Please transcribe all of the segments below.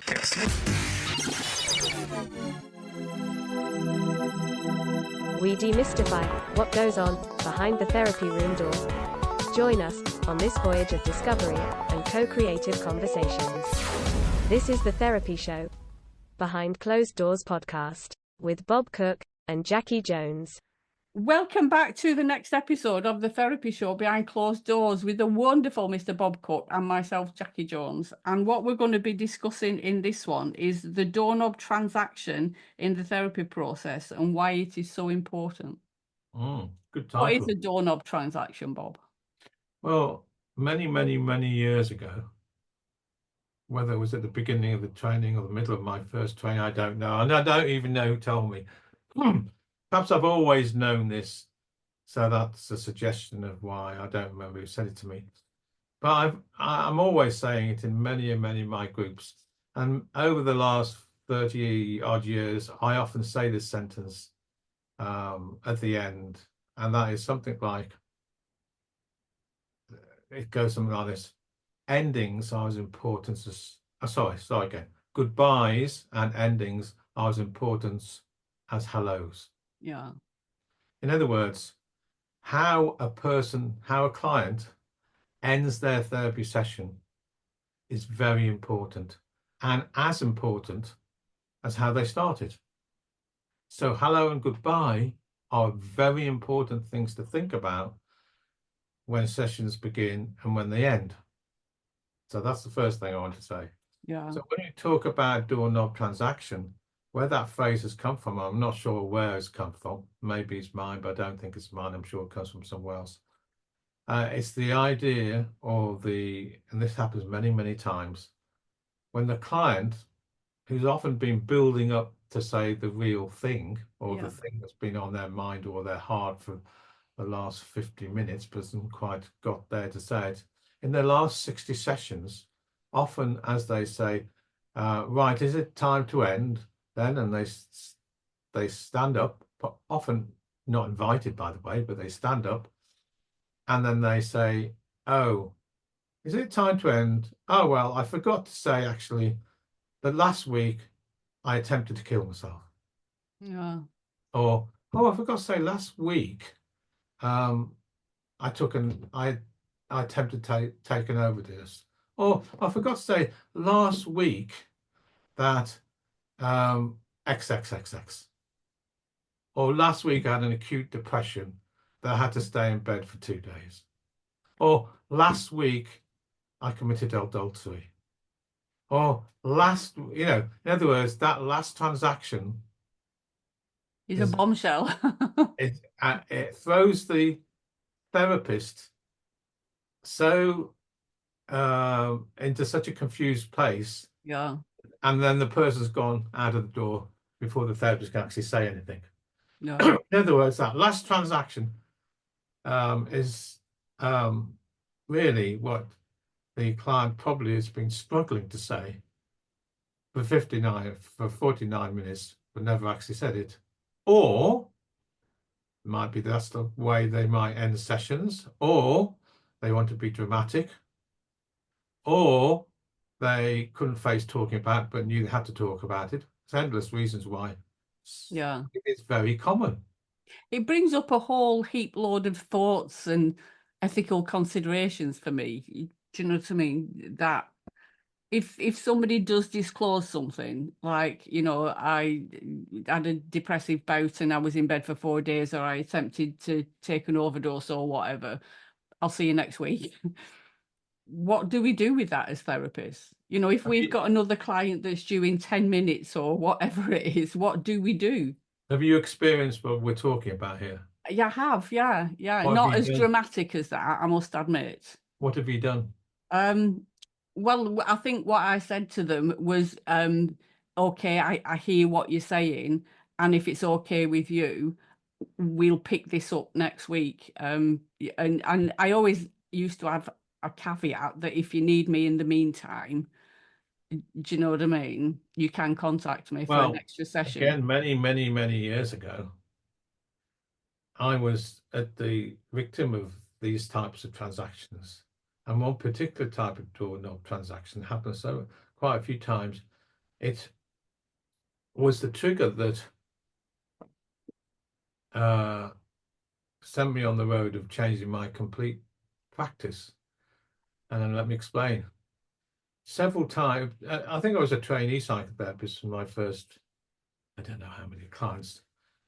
We demystify what goes on behind the therapy room door. Join us on this voyage of discovery and co-creative conversations. This is the Therapy Show, Behind Closed Doors podcast, with Bob Cooke and Jacci Jones. Welcome back to the next episode of the Therapy Show Behind Closed Doors with the wonderful Mr. Bob Cooke and myself, Jacci Jones. And what we're going to be discussing in this one is the doorknob transaction in the therapy process and why it is so important. Good title. What is a doorknob transaction, Bob? Well, many years ago, whether it was at the beginning of the training or the middle of my first training, I don't know. And I don't even know who told me. Perhaps I've always known this, so that's a suggestion of why. I don't remember who said it to me. But I'm always saying it in many of my groups. And over the last 30 odd years, I often say this sentence at the end. And that is something like, it goes something like this: endings are as important as, sorry again. Goodbyes and endings are as important as hellos. Yeah. In other words, how a client ends their therapy session is very important, and as important as how they started. So hello and goodbye are very important things to think about when sessions begin and when they end. So that's the first thing I want to say. Yeah. So when you talk about doorknob transaction, where that phrase has come from, I'm not sure where it's come from. Maybe it's mine, but I don't think it's mine. I'm sure it comes from somewhere else. It's the idea of and this happens many times, when the client, who's often been building up to say the real thing, or the thing that's been on their mind or their heart for the last 50 minutes, but hasn't quite got there to say it, in their last 60 sessions, often as they say, right, is it time to end? Then, and they stand up, often not invited, by the way, but they stand up, and then they say, oh, is it time to end? Oh, well, I forgot to say, actually, that last week I attempted to kill myself. Yeah. Or, oh, I forgot to say, last week I attempted to take an overdose. Or I forgot to say, last week that XXXX. Or last week I had an acute depression that I had to stay in bed for 2 days. Or last week I committed adultery. Or in other words, that last transaction is a bombshell. it throws the therapist so into such a confused place. Yeah. And then the person's gone out of the door before the therapist can actually say anything. No. In other words, that last transaction is really what the client probably has been struggling to say for 49 minutes, but never actually said it. Or might be that's the way they might end sessions, or they want to be dramatic, or they couldn't face talking about it, but knew they had to talk about it. There's endless reasons why. Yeah. It's very common. It brings up a whole heap load of thoughts and ethical considerations for me. Do you know what I mean? That if somebody does disclose something, like, I had a depressive bout and I was in bed for 4 days, or I attempted to take an overdose or whatever, I'll see you next week. What do we do with that as therapists? If we've got another client that's due in 10 minutes or whatever it is, what do we do? Have you experienced what we're talking about here? Yeah, I have. Yeah. Not as dramatic as that, I must admit. What have you done? Well, I think what I said to them was, okay, I hear what you're saying, and if it's okay with you, we'll pick this up next week. And I always used to have a caveat that if you need me in the meantime, do you know what I mean? You can contact me for an extra session. Again, many years ago, I was at the victim of these types of transactions. And one particular type of doorknob transaction happened quite a few times. it was the trigger that sent me on the road of changing my complete practice. And let me explain. Several times, I think I was a trainee psychotherapist for my first, I don't know how many clients,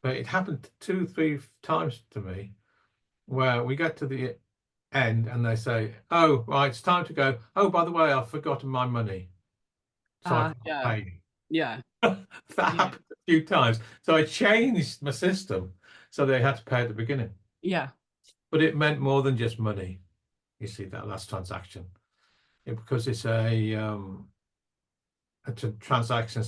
but it happened 2-3 times to me where we get to the end and they say, oh, right, it's time to go. Oh, by the way, I've forgotten my money. So I can't pay you. Yeah. That happened a few times. So I changed my system so they had to pay at the beginning. Yeah. But it meant more than just money. You see, that last transaction. Because it's a transaction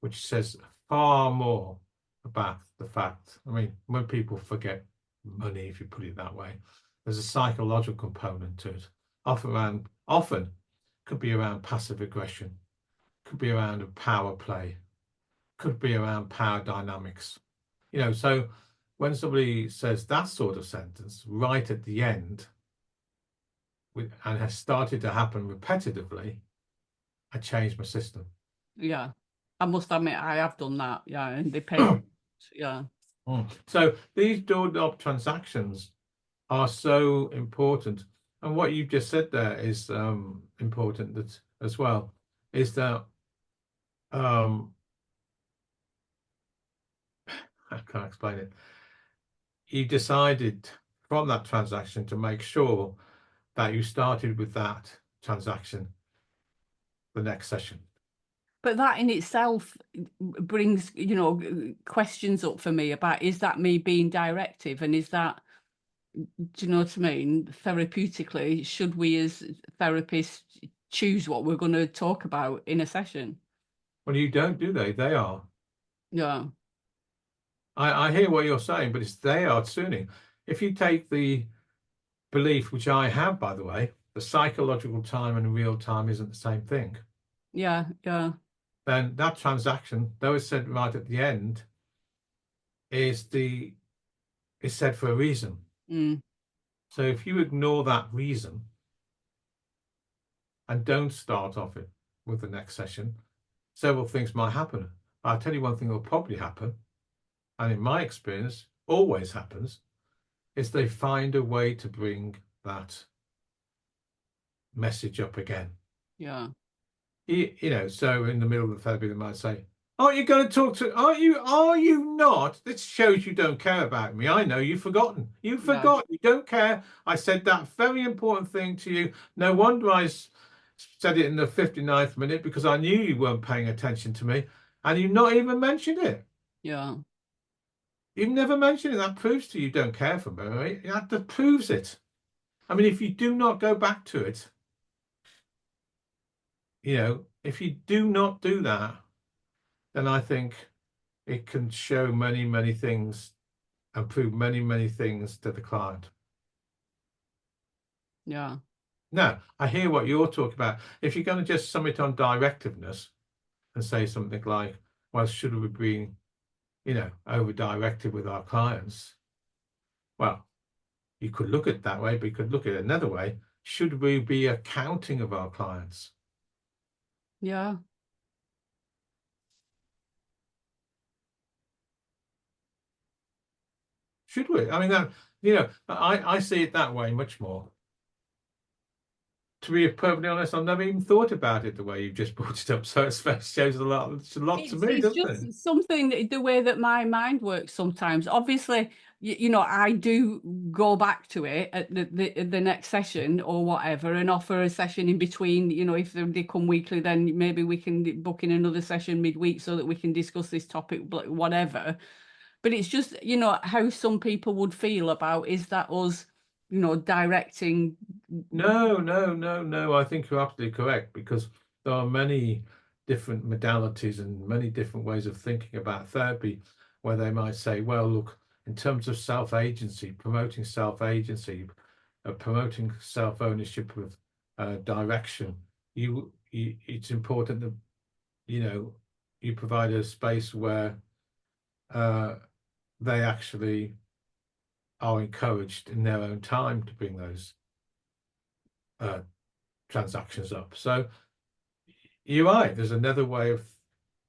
which says far more about the fact. I mean, when people forget money, if you put it that way, there's a psychological component to it. Often could be around passive aggression, could be around a power play, could be around power dynamics. You know, so when somebody says that sort of sentence right at the end, and has started to happen repetitively, I changed my system. Yeah. I must admit, I have done that. Yeah. And they pay. Yeah. So these doorknob transactions are so important. And what you've just said there is important that, as well, is that I can't explain it. You decided from that transaction to make sure that you started with that transaction the next session. But that in itself brings, you know, questions up for me about, is that me being directive? And is that, do you know what I mean? Therapeutically, should we as therapists choose what we're going to talk about in a session? Well, you don't, do they? They are. Yeah. I hear what you're saying, but they are tuning. If you take the belief, which I have, by the way, the psychological time and real time isn't the same thing. Yeah. Yeah. Then that transaction, though it's said right at the end, is said for a reason. So if you ignore that reason and don't start off it with the next session, several things might happen. I'll tell you one thing will probably happen, and in my experience, always happens, is they find a way to bring that message up again. Yeah. You know, so in the middle of the therapy, they might say, aren't you going to talk to, are you not? This shows you don't care about me. I know you've forgotten. You forgot. You don't care. I said that very important thing to you. No wonder I said it in the 59th minute, because I knew you weren't paying attention to me, and you've not even mentioned it. Yeah. You've never mentioned it. That proves to you don't care for me, right? That proves it. I mean, if you do not go back to it, you know, if you do not do that, then I think it can show many, many things and prove many, many things to the client. Yeah. Now, I hear what you're talking about. If you're going to just sum it on directiveness and say something like, well, should we be, you know, over-directed with our clients? Well, you could look at it that way, but you could look at it another way. Should we be accounting of our clients? Yeah. Should we? I mean, that, you know, I see it that way much more. To be perfectly honest, I've never even thought about it the way you've just brought it up. So it shows a lot to me, doesn't it? It's just something, the way that my mind works sometimes. Obviously, you know, I do go back to it at the next session or whatever, and offer a session in between. You know, if they come weekly, then maybe we can book in another session midweek so that we can discuss this topic, whatever. But it's just, you know, how some people would feel about, is that us, you know, directing? No. I think you're absolutely correct, because there are many different modalities and many different ways of thinking about therapy, where they might say, well, look, in terms of self-agency, promoting self-agency, promoting self-ownership of direction, it's important that, you know, you provide a space where they actually are encouraged in their own time to bring those transactions up. So you're right. There's another way of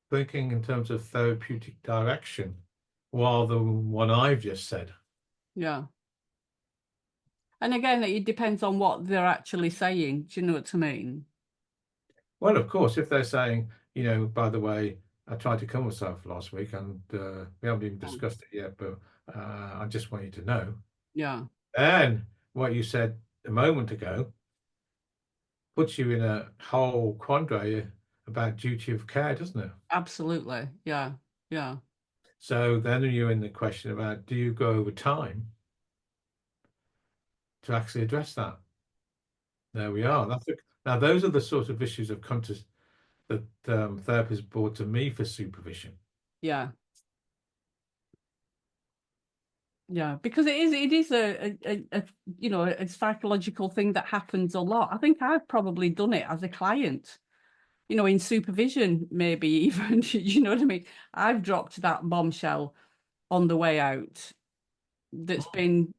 thinking in terms of therapeutic direction, while the one I've just said. Yeah. And again, it depends on what they're actually saying. Do you know what I mean? Well, of course, if they're saying, by the way, I tried to kill myself last week, and we haven't even discussed it yet, but I just want you to know. Yeah. And what you said a moment ago puts you in a whole quandary about duty of care, doesn't it? Absolutely. Yeah. Yeah. So then you're in the question about, do you go over time to actually address that? There we are. Now, those are the sort of issues of contest that therapists brought to me for supervision. Yeah. Yeah, because it is a psychological thing that happens a lot. I think I've probably done it as a client, in supervision, maybe even, you know what I mean? I've dropped that bombshell on the way out that's been,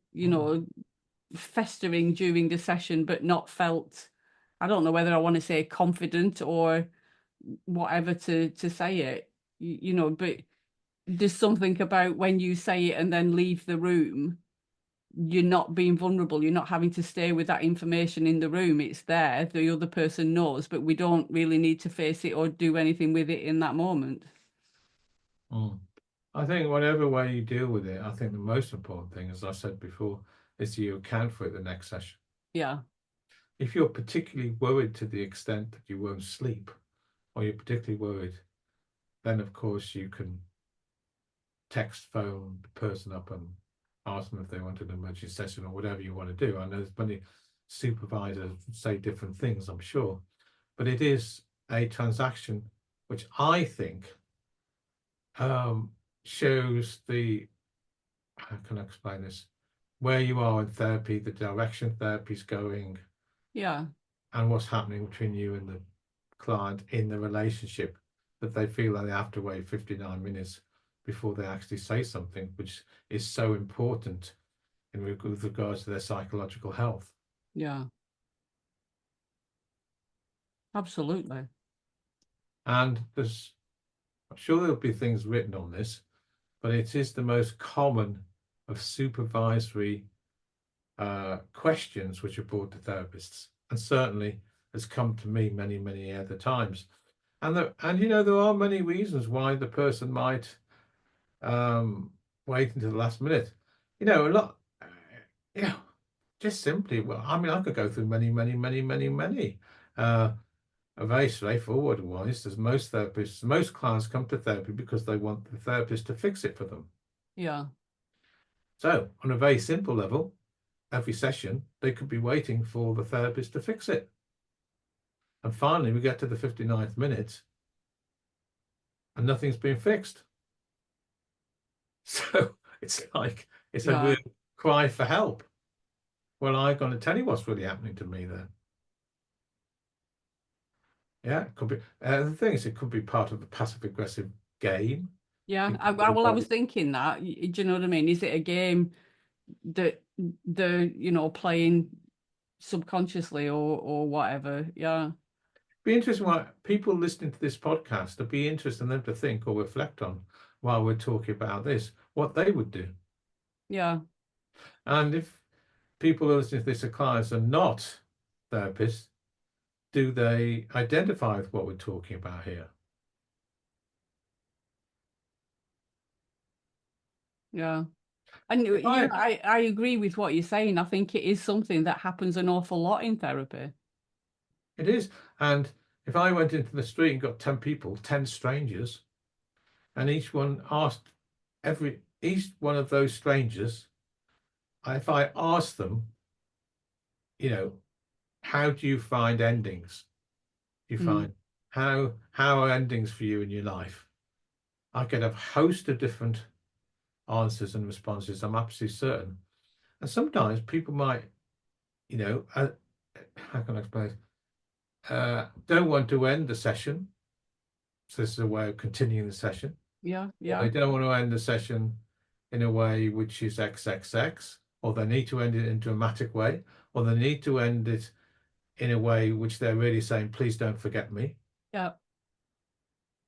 festering during the session, but not felt, I don't know whether I want to say confident or whatever to say it, but there's something about when you say it and then leave the room, you're not being vulnerable. You're not having to stay with that information in the room. It's there. The other person knows, but we don't really need to face it or do anything with it in that moment. I think whatever way you deal with it, I think the most important thing, as I said before, is you account for it the next session. Yeah. If you're particularly worried to the extent that you won't sleep, or you're particularly worried, then of course you can text, phone the person up and ask them if they want an emergency session or whatever you want to do. I know there's many supervisors say different things, I'm sure, but it is a transaction which I think shows how can I explain this, where you are in therapy, the direction therapy's going, Yeah. and what's happening between you and the client in the relationship, that they feel like they have to wait 59 minutes before they actually say something, which is so important with regards to their psychological health. Yeah. Absolutely. And I'm sure there'll be things written on this, but it is the most common of supervisory questions which are brought to therapists, and certainly has come to me many, many other times. And there are many reasons why the person might wait until the last minute. A lot, just simply, well, I mean, I could go through many, many, many, many, many. A very straightforward one is that most clients come to therapy because they want the therapist to fix it for them. Yeah. So on a very simple level, every session, they could be waiting for the therapist to fix it. And finally, we get to the 59th minute and nothing's been fixed. So it's like, it's a real cry for help. Well, I'm going to tell you what's really happening to me then. Yeah, it could be. The thing is, it could be part of the passive aggressive game. Yeah. I was thinking that, do you know what I mean? Is it a game that they're, playing subconsciously or whatever? Yeah. Be interesting what people listening to this podcast, it'd be interesting in them to think or reflect on while we're talking about this, what they would do. Yeah. And if people are listening to this, clients are not therapists, do they identify with what we're talking about here? Yeah. And I agree with what you're saying. I think it is something that happens an awful lot in therapy. It is. And if I went into the street and got 10 people, 10 strangers, and each one asked each one of those strangers, if I asked them, how do you find endings? You find how are endings for you in your life? I could have a host of different answers and responses, I'm absolutely certain. And sometimes people might, how can I explain it? Don't want to end the session. So this is a way of continuing the session. Yeah, yeah. They don't want to end the session in a way which is XXX, or they need to end it in a dramatic way, or they need to end it in a way which they're really saying, please don't forget me. Yeah. And sometimes people might, how can I explain it? Don't want to end the session. So this is a way of continuing the session. They don't want to end the session in a way which is XXX, or they need to end it in a way which they're really saying, please don't forget me. Yeah.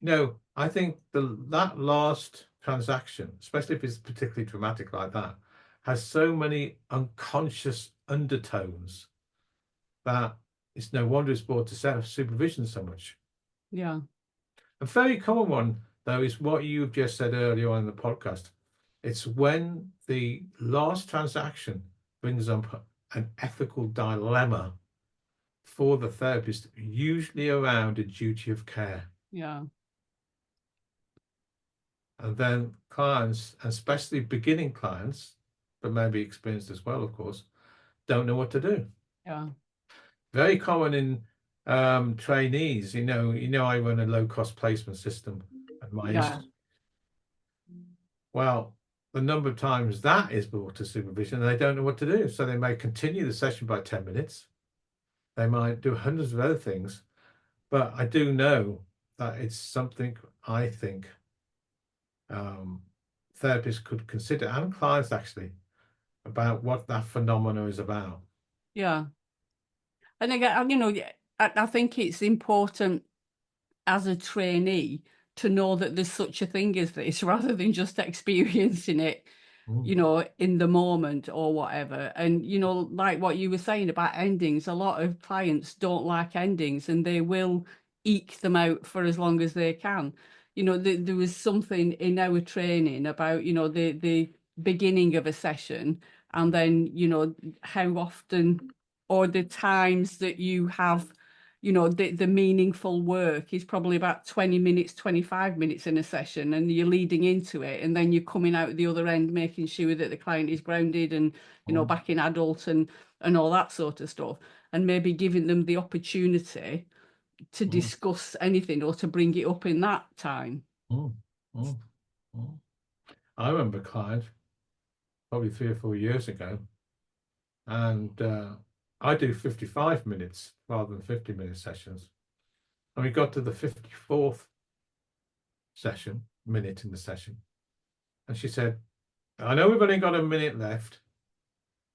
No, I think that last transaction, especially if it's particularly dramatic like that, has so many unconscious undertones that it's no wonder it's brought to supervision so much. Yeah. A very common one, though, is what you've just said earlier on in the podcast. It's when the last transaction brings up an ethical dilemma for the therapist, usually around a duty of care. Yeah. And then clients, especially beginning clients, but maybe experienced as well, of course, don't know what to do. Yeah. Very common in trainees. I run a low-cost placement system at my Yeah. institute. Well, the number of times that is brought to supervision, they don't know what to do. So they may continue the session by 10 minutes. They might do hundreds of other things. But I do know that it's something I think therapists could consider, and clients actually, about what that phenomena is about. Yeah. And again, I think it's important as a trainee to know that there's such a thing as this rather than just experiencing it, in the moment or whatever. And, like what you were saying about endings, a lot of clients don't like endings and they will eke them out for as long as they can. There was something in our training about, the beginning of a session and then, how often or the times that you have the meaningful work is probably about 20 minutes, 25 minutes in a session, and you're leading into it, and then you're coming out the other end, making sure that the client is grounded and, back in adult and all that sort of stuff, and maybe giving them the opportunity to discuss anything or to bring it up in that time. I remember a client probably 3 or 4 years ago, and I do 55 minutes rather than 50-minute sessions. And we got to the 54th minute in the session. And she said, I know we've only got a minute left,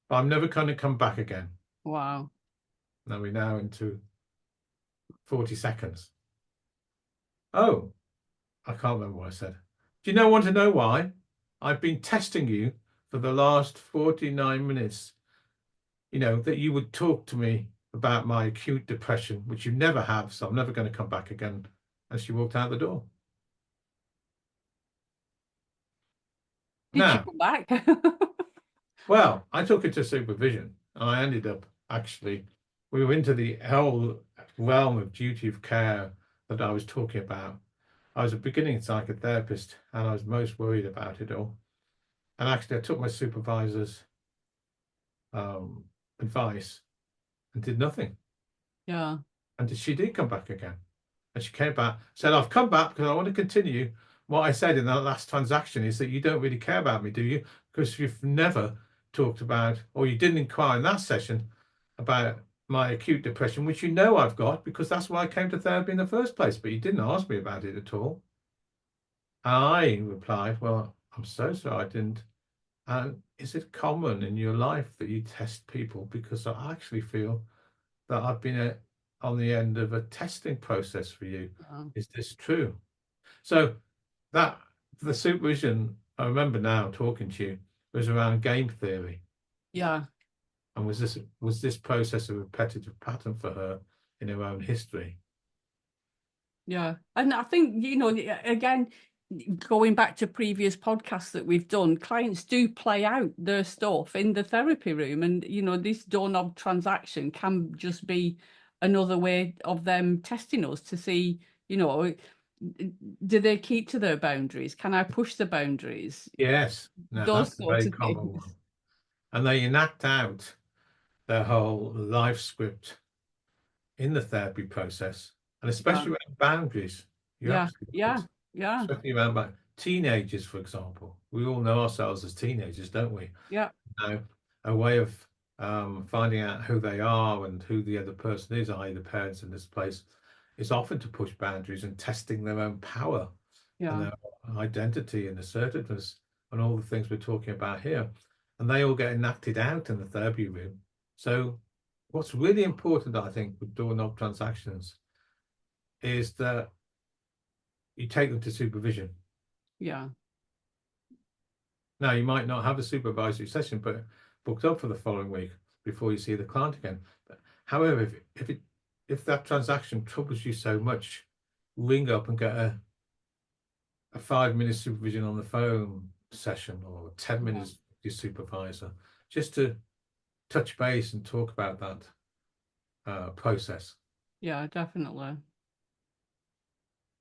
but I'm never going to come back again. Wow. Now we're now into 40 seconds. Oh, I can't remember what I said. Do you want to know why? I've been testing you for the last 49 minutes, that you would talk to me about my acute depression, which you never have, so I'm never going to come back again. And she walked out the door. Did she come back? Well, I took it to supervision. I ended up we were into the whole realm of duty of care that I was talking about. I was a beginning psychotherapist and I was most worried about it all. And actually, I took my supervisor's advice and did nothing. Yeah. And she did come back again. And she came back, said, I've come back because I want to continue. What I said in that last transaction is that you don't really care about me, do you? Because you've never talked about, or you didn't inquire in that session about my acute depression, which I've got, because that's why I came to therapy in the first place. But you didn't ask me about it at all. And I replied, well, I'm so sorry I didn't. And is it common in your life that you test people? Because I actually feel that I've been on the end of a testing process for you. Is this true? So that the supervision, I remember now talking to you, was around game theory. Yeah. And was this process a repetitive pattern for her in her own history? Yeah. And I think, again, going back to previous podcasts that we've done, clients do play out their stuff in the therapy room. And, this doorknob transaction can just be another way of them testing us to see, do they keep to their boundaries? Can I push the boundaries? Yes, no, that's a very common one. And they enact out their whole life script in the therapy process, and especially around boundaries. Especially around teenagers, for example. We all know ourselves as teenagers, don't we? Yeah. A way of finding out who they are and who the other person is, i.e. the parents in this place, is often to push boundaries and testing their own power and their identity and assertiveness and all the things we're talking about here. And they all get enacted out in the therapy room. So what's really important, I think, with doorknob transactions is that you take them to supervision. Yeah. Now, you might not have a supervisory session but booked up for the following week before you see the client again. But, however, if that transaction troubles you so much, ring up and get a 5-minute supervision on the phone session, or 10 minutes with your supervisor, just to touch base and talk about that process. Yeah, definitely.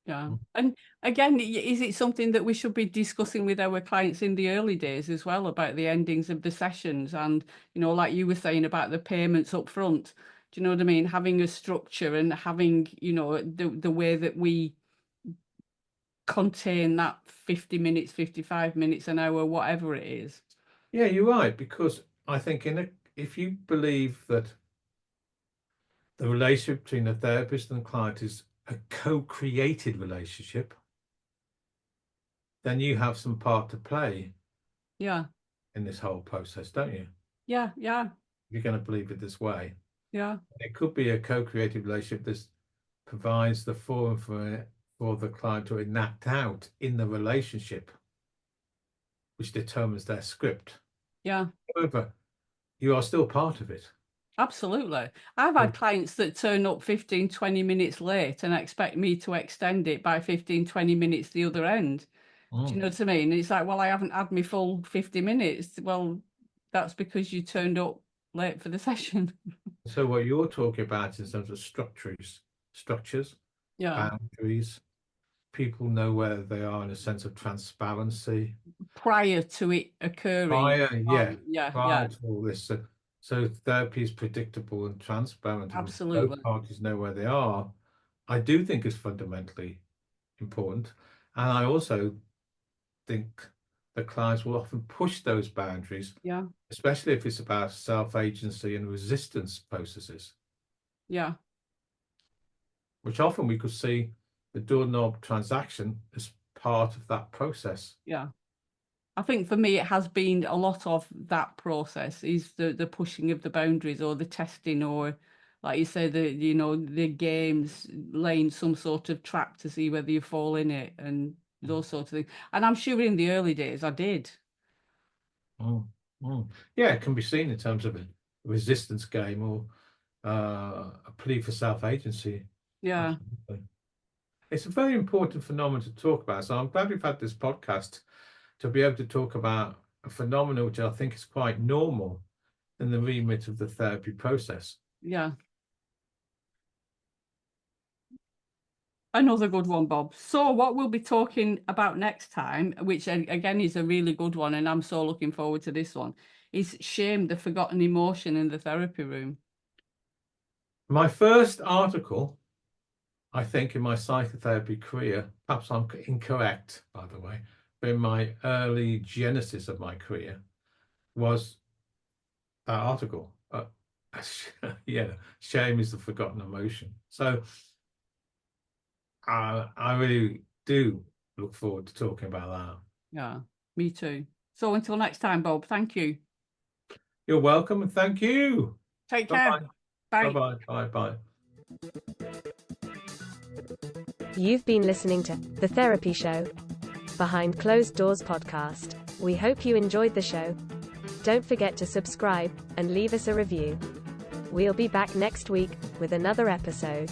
Yeah. And again, is it something that we should be discussing with our clients in the early days as well, about the endings of the sessions? And, you know, like you were saying about the payments up front, do you know what I mean? Having a structure and having, you know, the way that we contain that 50 minutes, 55 minutes, an hour, whatever it is. Yeah, you're right, because I think if you believe that the relationship between the therapist and the client is a co-created relationship, then you have some part to play Yeah. in this whole process, don't you? Yeah. Yeah. You're going to believe it this way. Yeah. It could be a co-created relationship that provides the forum for the client to enact out in the relationship, which determines their script. Yeah. However, you are still part of it. Absolutely. I've had clients that turn up 15, 20 minutes late and expect me to extend it by 15, 20 minutes the other end. Do you know what I mean? It's like, well, I haven't had my full 50 minutes. Well, that's because you turned up late for the session. So what you're talking about in terms of structures, Yeah. boundaries, people know where they are in a sense of transparency. Prior to it occurring. Prior to all this. So therapy is predictable and transparent. Absolutely. Both parties know where they are. I do think is fundamentally important. And I also think the clients will often push those boundaries, Yeah. especially if it's about self-agency and resistance processes. Yeah. Which often we could see the Doorknob transaction as part of that process. Yeah. I think for me, it has been a lot of that process, is the pushing of the boundaries, or the testing, or like you say, the games, laying some sort of trap to see whether you fall in it, and those sorts of things. And I'm sure in the early days I did. Yeah, it can be seen in terms of a resistance game or a plea for self-agency. Yeah. Absolutely. It's a very important phenomenon to talk about. So I'm glad we've had this podcast to be able to talk about a phenomenon which I think is quite normal in the remit of the therapy process. Yeah. Another good one, Bob. So what we'll be talking about next time, which again is a really good one, and I'm so looking forward to this one, is shame, the forgotten emotion in the therapy room. My first article, I think, in my psychotherapy career, perhaps I'm incorrect, by the way, but in my early genesis of my career, was that article. Yeah, shame is the forgotten emotion. So I really do look forward to talking about that. Yeah, me too. So until next time, Bob, thank you. You're welcome, and thank you. Take care. Bye. Bye-bye. Bye-bye. You've been listening to The Therapy Show, Behind Closed Doors podcast. We hope you enjoyed the show. Don't forget to subscribe and leave us a review. We'll be back next week with another episode.